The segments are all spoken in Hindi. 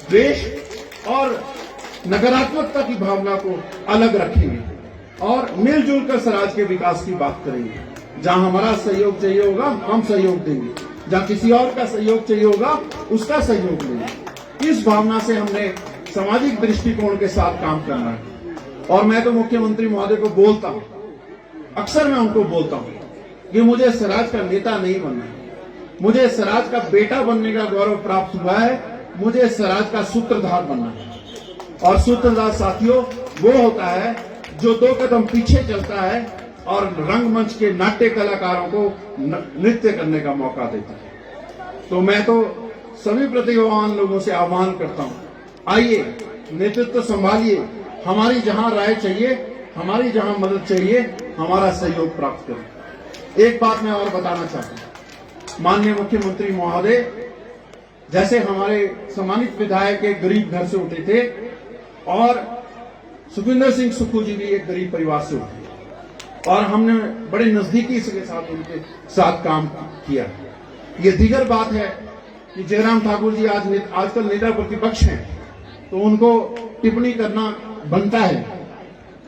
द्वेष और नकारात्मकता की भावना को अलग रखेंगे और मिलजुल कर स्वराज के विकास की बात करेंगे। जहां हमारा सहयोग चाहिए होगा हम सहयोग देंगे, जहां किसी और का सहयोग चाहिए होगा उसका सहयोग लेंगे। इस भावना से हमने सामाजिक दृष्टिकोण के साथ काम करना है। और मैं तो मुख्यमंत्री महोदय को बोलता हूं, अक्सर मैं उनको बोलता हूं कि मुझे स्वराज का नेता नहीं बनना है, मुझे स्वराज का बेटा बनने का गौरव प्राप्त हुआ है, मुझे स्वराज का सूत्रधार बनना है। और सूत्रधार साथियों वो होता है जो 2 कदम पीछे चलता है और रंगमंच के नाट्य कलाकारों को नृत्य करने का मौका देता है। तो मैं तो सभी प्रतिभावान लोगों से आह्वान करता हूं, आइए नेतृत्व संभालिए, हमारी जहां राय चाहिए, हमारी जहां मदद चाहिए, हमारा सहयोग प्राप्त करें। एक बात मैं और बताना चाहता हूं, माननीय मुख्यमंत्री महोदय, जैसे हमारे सम्मानित विधायक एक गरीब घर से उठे थे और सुखविंदर सिंह सुक्खू जी भी एक गरीब परिवार से उठे और हमने बड़े नजदीकी के साथ उनके साथ काम किया। ये दीगर बात है कि जयराम ठाकुर जी आजकल नेता प्रतिपक्ष हैं, तो उनको टिप्पणी करना बनता है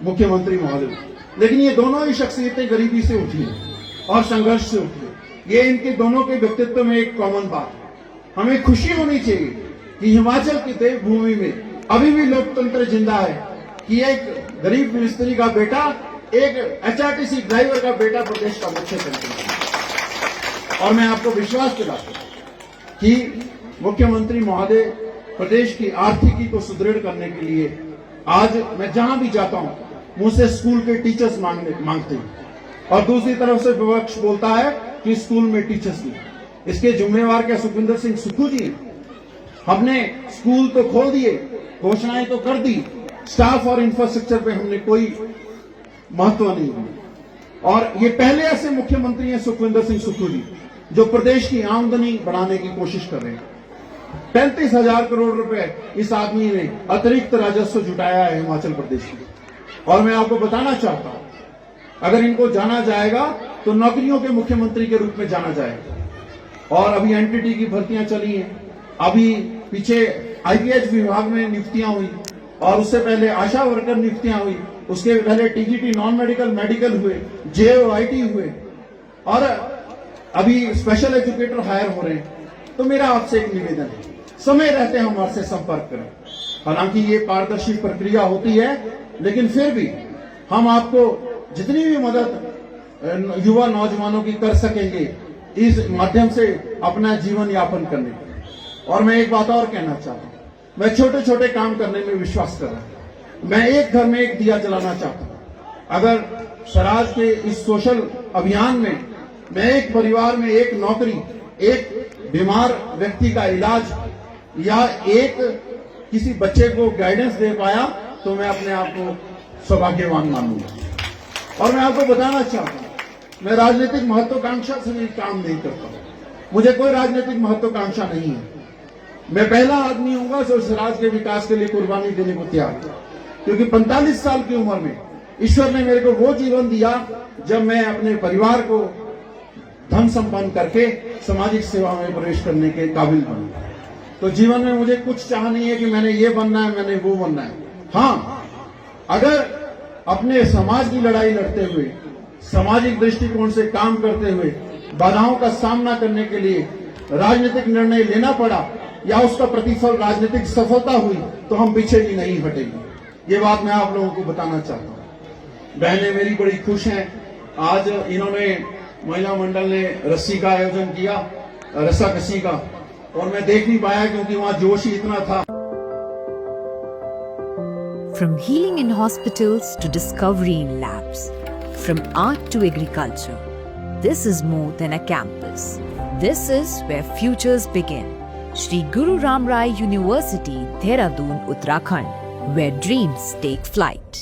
मुख्यमंत्री महोदय, लेकिन ये दोनों ही शख्सियतें गरीबी से उठी हैं और संघर्ष से उठी है। ये इनके दोनों के व्यक्तित्व में एक कॉमन बात है। हमें खुशी होनी चाहिए कि हिमाचल की देवभूमि में अभी भी लोकतंत्र जिंदा है, कि एक गरीब मिस्त्री का बेटा एक एचआरटीसी ड्राइवर का बेटा प्रदेश का मुख्यमंत्री है। और मैं आपको विश्वास दिलाता हूं कि मुख्यमंत्री महोदय प्रदेश की आर्थिकी को सुदृढ़ करने के लिए आज मैं जहां भी जाता हूं मुझसे स्कूल के टीचर्स मांगते हैं और दूसरी तरफ से विपक्ष बोलता है कि स्कूल में टीचर्स नहीं। इसके जिम्मेवार क्या सुखविंदर सिंह सुक्खू जी? हमने स्कूल तो खोल दिए, घोषणाएं तो कर दी, स्टाफ और इंफ्रास्ट्रक्चर पे हमने कोई महत्व नहीं दिया। और ये पहले ऐसे मुख्यमंत्री हैं सुखविंदर सिंह सुक्खू जी जो प्रदेश की आमदनी बढ़ाने की कोशिश कर रहे हैं। 35,000 करोड़ रुपए इस आदमी ने अतिरिक्त राजस्व जुटाया है हिमाचल प्रदेश में। और मैं आपको बताना चाहता हूं, अगर इनको जाना जाएगा तो नौकरियों के मुख्यमंत्री के रूप में जाना जाएगा। और अभी एनटीटी की भर्तियां चली हैं, अभी पीछे आईपीएच विभाग में नियुक्तियां हुई और उससे पहले आशा वर्कर नियुक्तियां हुई, उसके पहले टीजीटी नॉन मेडिकल मेडिकल हुए, जेओआईटी हुए और अभी स्पेशल एजुकेटर हायर हो रहे हैं। तो मेरा आपसे एक निवेदन है, समय रहते हमारे से संपर्क करें। हालांकि ये पारदर्शी प्रक्रिया होती है, लेकिन फिर भी हम आपको जितनी भी मदद युवा नौजवानों की कर सकेंगे इस माध्यम से अपना जीवन यापन करने की। और मैं एक बात और कहना चाहता हूं, मैं छोटे छोटे काम करने में विश्वास कर रहा हूं। मैं एक घर में एक दिया जलाना चाहता हूं। अगर स्वराज के इस सोशल अभियान में मैं एक परिवार में एक नौकरी, एक बीमार व्यक्ति का इलाज या एक किसी बच्चे को गाइडेंस दे पाया तो मैं अपने आप को सौभाग्यवान मानूंगा। और मैं आपको बताना चाहता हूं, मैं राजनीतिक महत्वाकांक्षा से भी काम नहीं करता हूं, मुझे कोई राजनीतिक महत्वाकांक्षा नहीं है। मैं पहला आदमी हूंगा जो स्वराज के विकास के लिए कुर्बानी देने को तैयार है, क्योंकि 45 साल की उम्र में ईश्वर ने मेरे को वो जीवन दिया जब मैं अपने परिवार को धन संपन्न करके सामाजिक सेवा में प्रवेश करने के काबिल बना। तो जीवन में मुझे कुछ चाह नहीं है कि मैंने ये बनना है, मैंने वो बनना है। हाँ, अगर अपने समाज की लड़ाई लड़ते हुए, सामाजिक दृष्टिकोण से काम करते हुए बाधाओं का सामना करने के लिए राजनीतिक निर्णय लेना पड़ा या उसका प्रतिफल राजनीतिक सफलता हुई तो हम पीछे भी नहीं हटेंगे। ये बात मैं आप लोगों को बताना चाहता हूं। बहनें मेरी बड़ी खुश हैं, आज इन्होंने महिला मंडल ने रस्सी का आयोजन किया, रस्साकसी का, और मैं देख नहीं पाया क्योंकि वहां जोश ही इतना था। From healing in hospitals to discovery in labs, from art to agriculture, this is more than a campus. This is where futures begin. Shri Guru Ram Rai University, Dehradun, Uttarakhand, where dreams take flight.